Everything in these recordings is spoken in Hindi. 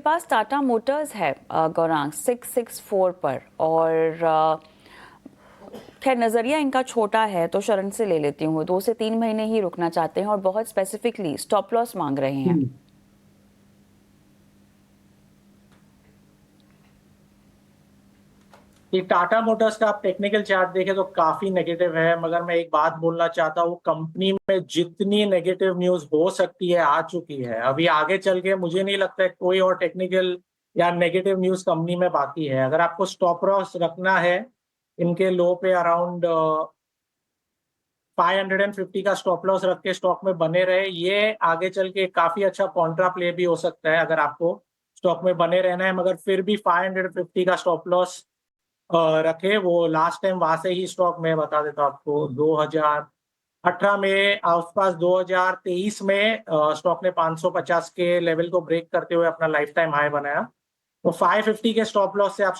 पास टाटा मोटर्स है गौरांग 664 पर, और खैर नज़रिया इनका छोटा है तो शरण से ले लेती हूँ। 2 से 3 महीने ही रुकना चाहते हैं और बहुत स्पेसिफिकली स्टॉप लॉस मांग रहे हैं। कि टाटा मोटर्स का आप टेक्निकल चार्ट देखें तो काफी नेगेटिव है, मगर मैं एक बात बोलना चाहता हूँ, कंपनी में जितनी नेगेटिव न्यूज हो सकती है आ चुकी है। अभी आगे चल के मुझे नहीं लगता है कोई और टेक्निकल या नेगेटिव न्यूज कंपनी में बाकी है। अगर आपको स्टॉप लॉस रखना है इनके लो पे अराउंड 550 का स्टॉप लॉस रख के स्टॉक में बने रहे, ये आगे चल के काफी अच्छा कॉन्ट्रा प्ले भी हो सकता है अगर आपको स्टॉक में बने रहना है। मगर फिर भी 550 का स्टॉप लॉस रखे। वो लास्ट टाइम वहां से ही स्टॉक में बता देता हूँ आपको 2018 में आसपास, 2023 में स्टॉक ने 550 के लेवल को ब्रेक करते हुए अपना लाइफ टाइम हाई बनाया। तो 550 के स्टॉप लॉस से आप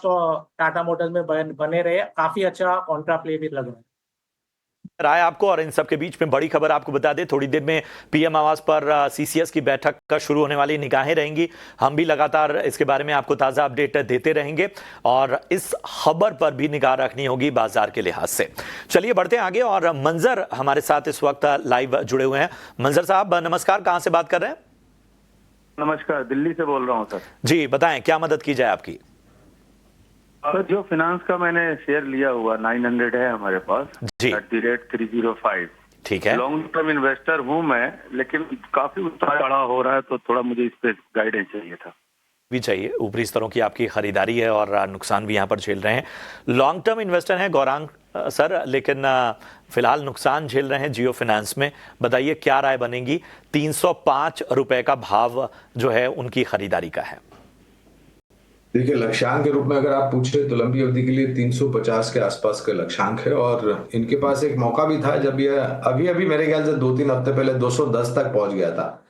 टाटा मोटर्स में बने रहे, काफी अच्छा कॉन्ट्रा प्ले भी लग रहा है। राय आपको, और इन सब के बीच में बड़ी खबर आपको बता दें, थोड़ी देर में पीएम आवास पर सीसीएस की बैठक का शुरू होने वाली निगाहें रहेंगी। हम भी लगातार इसके बारे में आपको ताज़ा अपडेट देते रहेंगे और इस खबर पर भी निगाह रखनी होगी बाजार के लिहाज से। चलिए बढ़ते हैं आगे, और मंजर हमारे साथ इस वक्त लाइव जुड़े हुए हैं। मंजर साहब नमस्कार, कहां से बात कर रहे हैं? नमस्कार, दिल्ली से बोल रहा हूं सर। जी बताएं, क्या मदद की जाए आपकी? सर जो फाइनेंस का मैंने शेयर लिया हुआ 900 है हमारे पास जी @305। ठीक है। लॉन्ग टर्म इन्वेस्टर हूं मैं, लेकिन काफी उतार चढ़ाव हो रहा है तो थोड़ा मुझे इस पे गाइडेंस चाहिए था। भी चाहिए, ऊपरी स्तरों की आपकी खरीदारी है और नुकसान भी यहाँ पर झेल रहे हैं। लॉन्ग टर्म इन्वेस्टर हैं गौरांग सर, लेकिन फिलहाल नुकसान झेल रहे हैं जियो फाइनेंस में। बताइए क्या राय बनेगी? 305 रुपए का भाव जो है उनकी खरीदारी का है। देखिए, लक्ष्यांक के रूप में अगर आप पूछे तो लंबी अवधि के लिए 350 के आसपास का लक्ष्यांक है, और इनके पास एक मौका भी था जब ये अभी अभी मेरे ख्याल से 2-3 हफ्ते पहले 210 तक पहुंच गया था।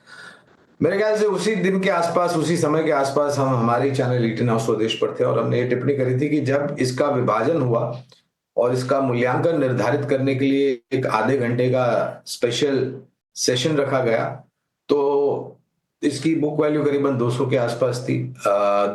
मेरे ख्याल से उसी दिन के आसपास, उसी समय के आसपास हम हमारी चैनल ईटीन हाउस स्वदेश पर थे और हमने ये टिप्पणी करी थी कि जब इसका विभाजन हुआ और इसका मूल्यांकन निर्धारित करने के लिए एक आधे घंटे का स्पेशल सेशन रखा गया, तो इसकी बुक वैल्यू करीबन 200 के आसपास थी।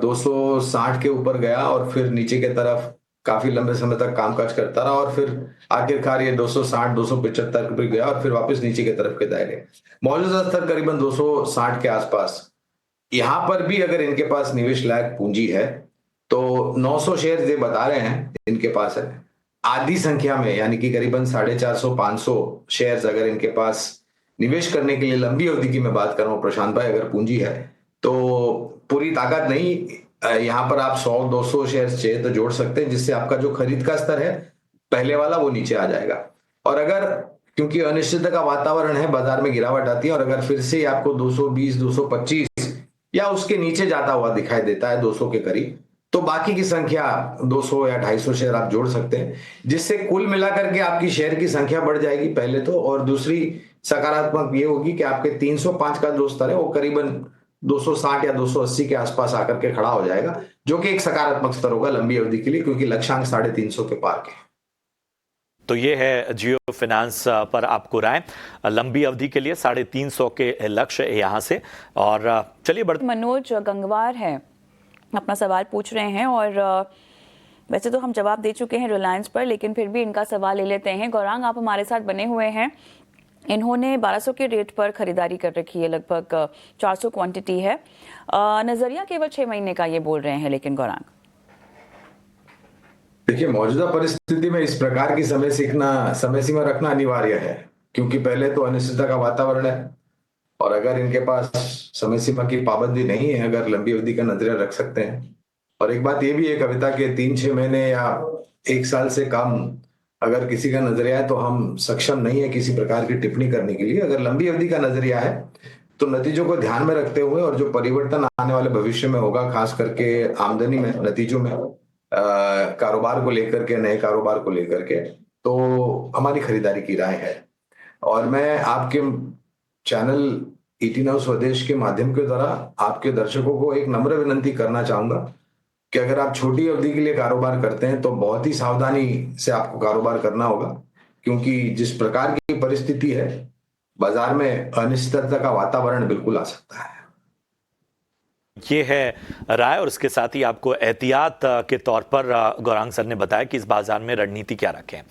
260 के ऊपर गया और फिर नीचे के तरफ काफी लंबे समय तक कामकाज करता रहा, और फिर आखिरकार ये 260 275 पे गया और फिर वापस नीचे की तरफ के दायरे। मौजूदा स्तर करीबन 260 के आसपास। यहां पर भी अगर इनके पास निवेश लायक पूंजी है तो 900 शेयर ये बता रहे हैं इनके पास है। आधी संख्या में यानी कि करीबन 450-500 शेयर्स अगर इनके पास निवेश करने के लिए लंबी अवधि की मैं बात कर रहा हूं प्रशांत भाई, अगर पूंजी है तो पूरी ताकत नहीं, यहां पर आप 100-200 शेयर्स चाहिए तो जोड़ सकते हैं, जिससे आपका जो खरीद का स्तर है पहले वाला वो नीचे आ जाएगा। और अगर, क्योंकि अनिश्चितता का वातावरण है, बाजार में गिरावट आती है, और अगर फिर से आपको 220 225 या उसके नीचे जाता हुआ दिखाई देता है 200 के करीब, तो बाकी की संख्या 200 या 250 शेयर आप जोड़ सकते हैं, जिससे कुल मिलाकर के आपकी शेयर की संख्या बढ़ जाएगी पहले तो, और दूसरी सकारात्मक ये होगी कि आपके 305 का जो स्तर है वो करीबन 260 या 280 के आसपास आकर के खड़ा हो जाएगा, जो कि एक सकारात्मक स्तर होगा लंबी अवधि के लिए, क्योंकि लक्ष्यांक 350 के पार के। तो ये है जियो फाइनेंस पर आपको राय, लंबी अवधि के लिए 350 के लक्ष्य यहाँ से। और चलिए बढ़ते। मनोज गंगवार है, अपना सवाल पूछ रहे हैं, और वैसे तो हम जवाब दे चुके हैं रिलायंस पर, लेकिन फिर भी इनका सवाल ले लेते हैं। गौरांग, आप हमारे साथ बने हुए हैं। इन्होंने 1200 के रेट पर खरीदारी कर रखी है, लगभग 400 क्वांटिटी है। नजरिया केवल 6 महीने का ये बोल रहे हैं, लेकिन गौरांग देखिए, मौजूदा परिस्थिति में इस प्रकार की समय सीमा रखना अनिवार्य है, क्योंकि पहले तो अनिश्चितता का वातावरण है, और अगर इनके पास समय सीमा की पाबंदी नहीं है, अगर लंबी अवधि का नजरिया रख सकते हैं। और एक बात ये भी है कविता के 3-6 महीने या 1 साल से कम अगर किसी का नजरिया है तो हम सक्षम नहीं है किसी प्रकार की टिप्पणी करने के लिए। अगर लंबी अवधि का नजरिया है तो नतीजों को ध्यान में रखते हुए और जो परिवर्तन आने वाले भविष्य में होगा, खास करके आमदनी में, नतीजों में, कारोबार को लेकर के, नए कारोबार को लेकर के, तो हमारी खरीदारी की राय है। और मैं आपके चैनल ईटीन हाउस स्वदेश के माध्यम के द्वारा आपके दर्शकों को एक नम्र विनंती करना चाहूंगा कि अगर आप छोटी अवधि के लिए कारोबार करते हैं तो बहुत ही सावधानी से आपको कारोबार करना होगा, क्योंकि जिस प्रकार की परिस्थिति है बाजार में, अनिश्चितता का वातावरण बिल्कुल आ सकता है। ये है राय, और इसके साथ ही आपको एहतियात के तौर पर गौरांग सर ने बताया कि इस बाजार में रणनीति क्या रखें।